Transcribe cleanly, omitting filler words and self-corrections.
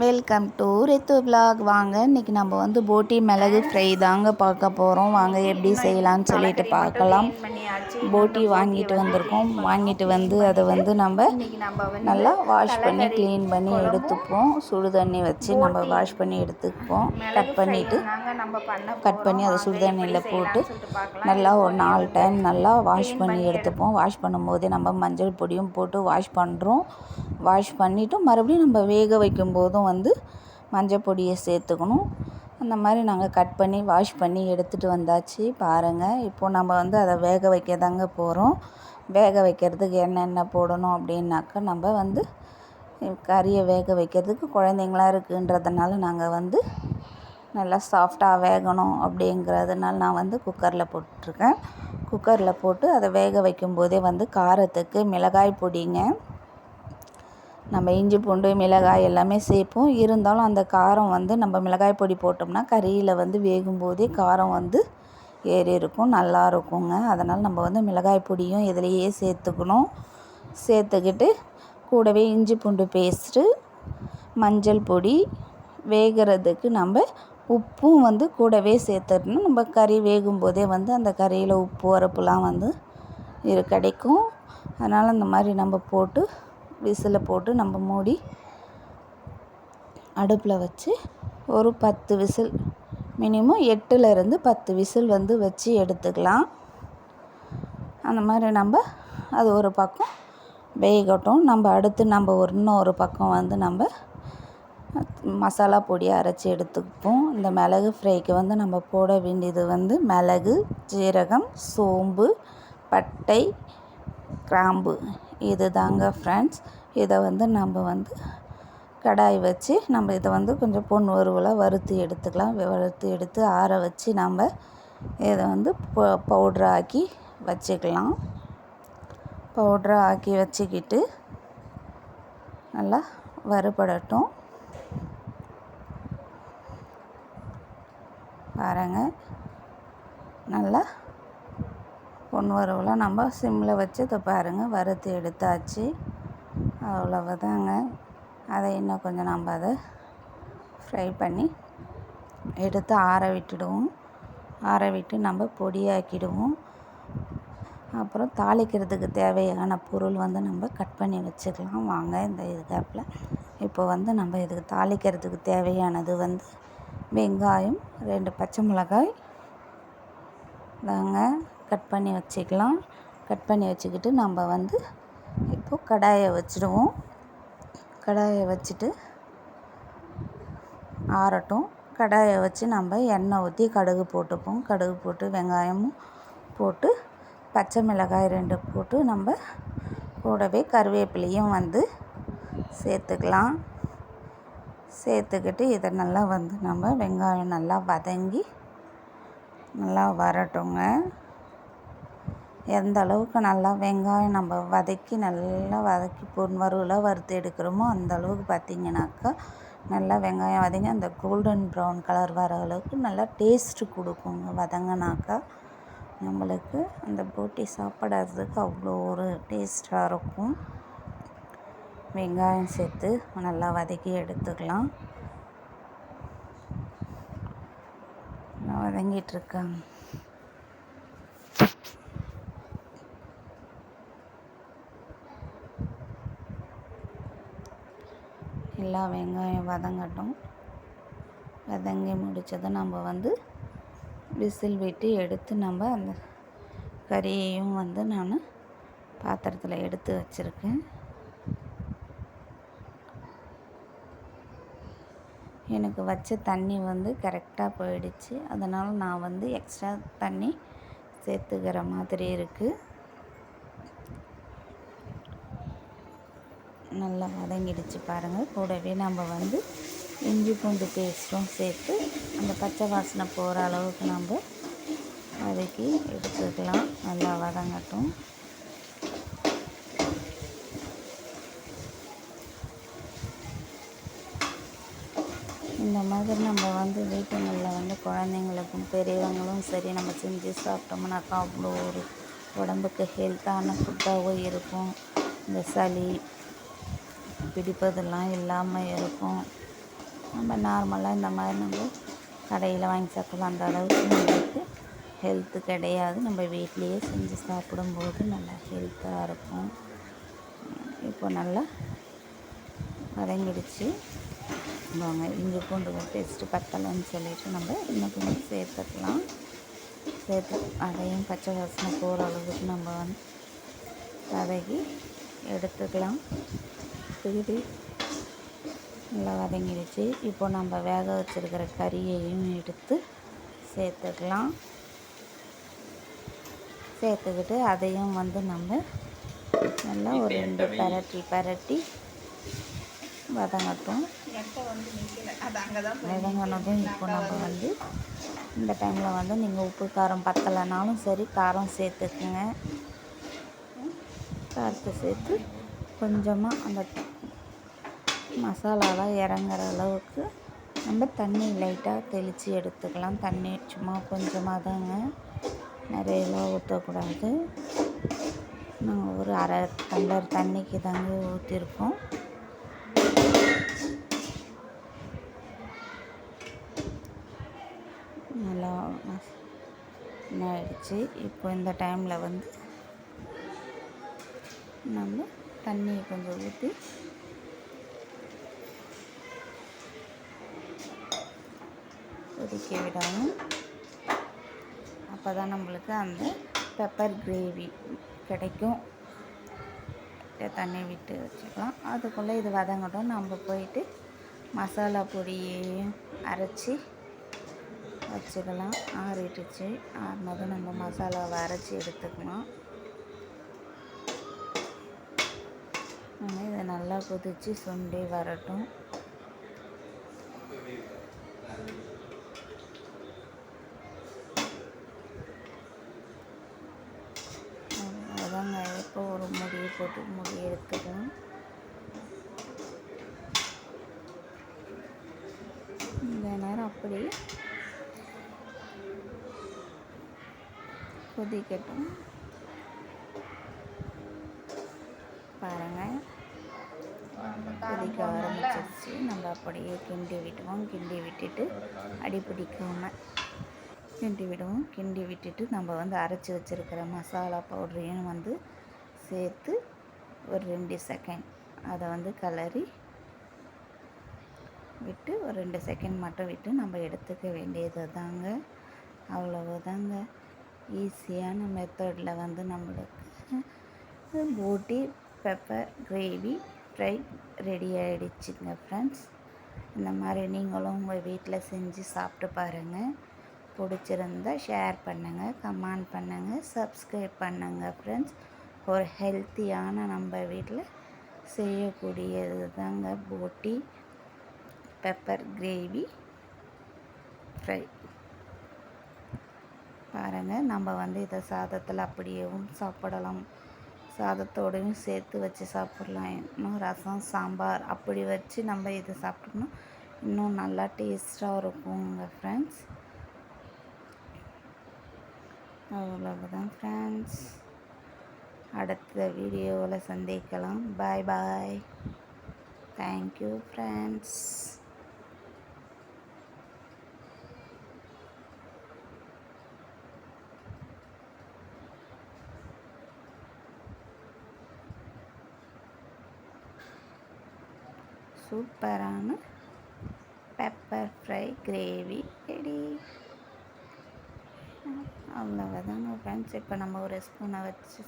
Welcome to Ritu vlog. வாங்க இன்றைக்கி நம்ம வந்து போட்டி மிளகு ஃப்ரை தாங்க பார்க்க போகிறோம். வாங்க எப்படி செய்யலாம்னு சொல்லிட்டு பார்க்கலாம். போட்டி வாங்கிட்டு வந்திருக்கோம். வாங்கிட்டு வந்து அதை வந்து நம்ம நல்லா வாஷ் பண்ணி க்ளீன் பண்ணி எடுத்துப்போம். சுடு தண்ணி வச்சு நம்ம வாஷ் பண்ணி எடுத்துப்போம். கட் பண்ணி அதை சுடு தண்ணியில் போட்டு நல்லா ஒரு 4 டைம் நல்லா வாஷ் பண்ணி எடுத்துப்போம். வாஷ் பண்ணும்போதே நம்ம மஞ்சள் பொடியும் போட்டு வாஷ் பண்ணுறோம். வாஷ் பண்ணிவிட்டு மறுபடியும் நம்ம வேக வைக்கும்போதும் வந்து மஞ்சள் பொடியை சேர்த்துக்கணும். அந்த மாதிரி நாங்கள் கட் பண்ணி வாஷ் பண்ணி எடுத்துகிட்டு வந்தாச்சு. பாருங்கள், இப்போது நம்ம வந்து அதை வேக வைக்க தாங்க போகிறோம். வேக வைக்கிறதுக்கு என்னென்ன போடணும் அப்படின்னாக்கா, நம்ம வந்து கறியை வேக வைக்கிறதுக்கு குழந்தைங்களா இருக்குன்றதுனால நாங்கள் வந்து நல்லா சாஃப்டாக வேகணும் அப்படிங்கிறதுனால நான் வந்து குக்கரில் போட்டிருக்கேன். குக்கரில் போட்டு அதை வேக வைக்கும்போதே வந்து காரத்துக்கு மிளகாய் பொடிங்க, நம்ம இஞ்சி பூண்டு மிளகாய் எல்லாமே சேர்ப்போம். இருந்தாலும் அந்த காரம் வந்து நம்ம மிளகாய் பொடி போட்டோம்னா கறியில் வந்து வேகும்போதே காரம் வந்து ஏறி இருக்கும், நல்லா இருக்குங்க. அதனால் நம்ம வந்து மிளகாய் பொடியும் இதிலையே சேர்த்துக்கணும். சேர்த்துக்கிட்டு கூடவே இஞ்சி பூண்டு பேஸ்ட்டு, மஞ்சள் பொடி, வேகிறதுக்கு நம்ம உப்பும் வந்து கூடவே சேர்த்துடணும். நம்ம கறி வேகும்போதே வந்து அந்த கறியில் உப்பு உரப்புலாம் வந்து கிடைக்கும். அதனால் அந்த மாதிரி நம்ம போட்டு விசிலை போட்டு நம்ம மூடி அடுப்பில் வச்சு ஒரு 10 விசில், மினிமம் 8லேருந்து 10 விசில் வந்து வச்சு எடுத்துக்கலாம். அந்த மாதிரி நம்ம அது ஒரு பக்கம் வேகட்டும். நம்ம அடுத்து நம்ம இன்னொரு பக்கம் வந்து நம்ம மசாலா பொடியை அரைச்சி எடுத்துப்போம். இந்த மிளகு ஃப்ரைக்கு வந்து நம்ம போட வேண்டியது வந்து மிளகு, ஜீரகம், சோம்பு, பட்டை, கிராம்பு, இது தாங்க ஃப்ரெண்ட்ஸ். இதை வந்து நம்ம வந்து கடாய் வச்சு நம்ம இதை வந்து கொஞ்சம் பொன் வறுவலாக வறுத்து எடுத்துக்கலாம். வறுத்து எடுத்து ஆற வச்சு நம்ம இதை வந்து பவுட்ரு ஆக்கி வச்சுக்கலாம். பவுட்ரு ஆக்கி வச்சுக்கிட்டு நல்லா வறுபடட்டும். பாருங்கள், நல்லா பொன் வறுவலாக நம்ம சிம்மில் வச்சு இதை பாருங்கள் வறுத்து எடுத்தாச்சு. அவ்வளவுதாங்க. அதை இன்னும் கொஞ்சம் நம்ம அதை ஃப்ரை பண்ணி எடுத்து ஆற விட்டுடுவோம். ஆற விட்டு நம்ம பொடியாக்கிடுவோம். அப்புறம் தாளிக்கிறதுக்கு தேவையான பொருள் வந்து நம்ம கட் பண்ணி வச்சுக்கலாம். வாங்க இந்த கேப்பில் இப்போ வந்து நம்ம இதுக்கு தாளிக்கிறதுக்கு தேவையானது வந்து வெங்காயம், 2 பச்சை மிளகாய் தாங்க கட் பண்ணி வச்சுக்கலாம். கட் பண்ணி வச்சுக்கிட்டு நம்ம வந்து இப்போது கடாயை வச்சுடுவோம். கடாயை வச்சுட்டு ஆறட்டும். கடாயை வச்சு நம்ம எண்ணெய் ஊற்றி கடுகு போட்டுப்போம். கடுகு போட்டு வெங்காயமும் போட்டு பச்சை மிளகாய் 2 போட்டு நம்ம கூடவே கருவேப்பிலையும் வந்து சேர்த்துக்கலாம். சேர்த்துக்கிட்டு இதை நல்லா வந்து நம்ம வெங்காயம் நல்லா வதங்கி நல்லா வரட்டுங்க. எந்த அளவுக்கு நல்லா வெங்காயம் நம்ம நல்லா வதக்கி பொன் வறுவலாக வறுத்து எடுக்கிறோமோ அந்த அளவுக்கு பார்த்திங்கனாக்கா நல்லா வெங்காயம் வதங்கி அந்த கோல்டன் ப்ரௌன் கலர் வர அளவுக்கு நல்லா டேஸ்ட்டு கொடுக்குங்க. வதங்கினாக்கா நம்மளுக்கு அந்த போட்டி சாப்பிட்றதுக்கு அவ்வளோ ஒரு டேஸ்ட்டாக இருக்கும். வெங்காயம் சேர்த்து நல்லா வதக்கி எடுத்துக்கலாம். வதங்கிட்டுருக்காங்க. எல்லா வெங்காயம் வதங்கட்டும். வதங்கி முடித்ததை நம்ம வந்து விசில் விட்டு எடுத்து நம்ம அந்த கறியையும் வந்து நான் பாத்திரத்தில் எடுத்து வச்சுருக்கேன். எனக்கு வச்ச தண்ணி வந்து கரெக்டாக போயிடுச்சு. அதனால் நான் வந்து எக்ஸ்ட்ரா தண்ணி சேர்த்துக்கிற மாதிரி இருக்குது. நல்லா வதங்கிடுச்சு பாருங்கள். கூடவே நம்ம வந்து இஞ்சி பூண்டு பேஸ்ட்டும் சேர்த்து அந்த பச்சை வாசனை போகிற அளவுக்கு நம்ம வதக்கி எடுத்துக்கலாம். நல்லா வதங்கட்டும். இந்த மாதிரி நம்ம வந்து வீட்டுங்களில் வந்து குழந்தைங்களுக்கும் பெரியவங்களும் சரி நம்ம செஞ்சு சாப்பிட்டோம்னாக்கா அவ்வளோ ஒரு உடம்புக்கு ஹெல்த்தான ஃபுட்டாகவும் இருக்கும். இந்த சளி பிடிப்பதெல்லாம் இல்லாமல் இருக்கும். நம்ம நார்மலாக இந்த மாதிரி நம்ம கடையில் வாங்கி சாப்பிடலாம். அந்த அளவுக்கு நம்மளுக்கு ஹெல்த்து கிடையாது. நம்ம வீட்லேயே செஞ்சு சாப்பிடும்போது நல்லா ஹெல்த்தாக இருக்கும். இப்போ நல்லா வதங்கிடுச்சு. வாங்க இஞ்சி பூண்டு டேஸ்ட்டு பத்தலைன்னு சொல்லிவிட்டு நம்ம இன்னும் கொஞ்சம் சேர்த்துக்கலாம். சேர்த்து அதையும் பச்சை வாசனை போகிற அளவுக்கு நம்ம வந்து வதக்கி எடுத்துக்கலாம். திருப்பி நல்லா வதங்கிடுச்சு. இப்போ நம்ம வேக வச்சுருக்கிற கறியையும் எடுத்து சேர்த்துக்கலாம். சேர்த்துக்கிட்டு அதையும் வந்து நம்ம நல்லா ஒரு 2 பரட்டி வதங்கட்டும். வதங்கினதும் இப்போ நம்ம வந்து இந்த டைமில் வந்து நீங்கள் உப்பு காரம் பத்தலைனாலும் சரி காரம் சேர்த்துக்குங்க. காரத்தை சேர்த்து கொஞ்சமாக அந்த மசாலாலாம் இறங்குற அளவுக்கு நம்ம தண்ணி லைட்டாக தெளித்து எடுத்துக்கலாம். தண்ணி சும்மா கொஞ்சமாக தாங்க, நிறையலாம் ஊற்றக்கூடாது. நாங்கள் ஒரு அரை டம்ளர் தண்ணிக்கு தாங்க ஊற்றிருக்கோம். நல்லா ஆயிடுச்சு. இப்போ இந்த டைமில் வந்து நம்ம தண்ணியை கொஞ்சம் ஊற்றி கொதிக்க விடணும். அப்போ தான் நம்மளுக்கு அந்த பெப்பர் கிரேவி கிடைக்கும். தண்ணி விட்டு வச்சுக்கலாம். அதுக்குள்ளே இது வதங்கட்டும். நம்ம போயிட்டு மசாலா பொடியையும் அரைச்சி வச்சுக்கலாம். ஆறிட்டுச்சு. ஆறினதும் நம்ம மசாலாவை அரைச்சி எடுத்துக்கலாம். இதை நல்லா கொதித்து சுண்டி வரட்டும். அதாங்க இப்போ ஒரு முடியை போட்டு முடி எடுத்துக்கலாம். இந்த நேரம் அப்படி கொதிக்கட்டும். பாருங்கள் கொதிக்க ஆரம்பிச்சிருச்சு. நம்ம அப்படியே கிண்டி விடுவோம். கிண்டி விட்டுட்டு அடி பிடிக்காமல் கிண்டி விடுவோம். கிண்டி விட்டுட்டு நம்ம வந்து அரைச்சி வச்சுருக்கிற மசாலா பவுடரையும் வந்து சேர்த்து ஒரு 2 செகண்ட் அதை வந்து கலரி விட்டு ஒரு 2 செகண்ட் மட்டும் விட்டு நம்ம எடுத்துக்க வேண்டியது தாங்க. அவ்வளவுதாங்க. ஈஸியான மெத்தடில் வந்து நம்மளுக்கு போட்டி பெப்பர் கிரேவி ஃப்ரை ரெடி ஆகிடுச்சுங்க ஃப்ரெண்ட்ஸ். இந்த மாதிரி நீங்களும் உங்கள் வீட்டில் செஞ்சு சாப்பிட்டு பாருங்கள். பிடிச்சிருந்தா ஷேர் பண்ணுங்கள், கமெண்ட் பண்ணுங்கள், சப்ஸ்கிரைப் பண்ணுங்கள் ஃப்ரெண்ட்ஸ். ஒரு ஹெல்த்தியான நம்ம வீட்டில் செய்யக்கூடியது தாங்க போட்டி பெப்பர் கிரேவி ஃப்ரை. பாருங்கள் நம்ம வந்து இதை சாதத்தில் அப்படியேவும் சாப்பிடலாம், சாதத்தோடையும் சேர்த்து வச்சு சாப்பிட்லாம். இன்னும் ரசம் சாம்பார் அப்படி வச்சு நம்ம இதை சாப்பிட்டோம்னா இன்னும் நல்லா டேஸ்ட்டாக இருக்குங்க ஃப்ரெண்ட்ஸ். அவ்வளவுதான் ஃப்ரெண்ட்ஸ். அடுத்த வீடியோவில் சந்திக்கலாம். Bye bye. Thank you friends. சூப்பரான பெப்பர் ஃப்ரை கிரேவி ரெடி. அவ்வளோதாங்க ஃப்ரெண்ட்ஸ். இப்போ நம்ம ஒரு ஸ்பூனை வச்சு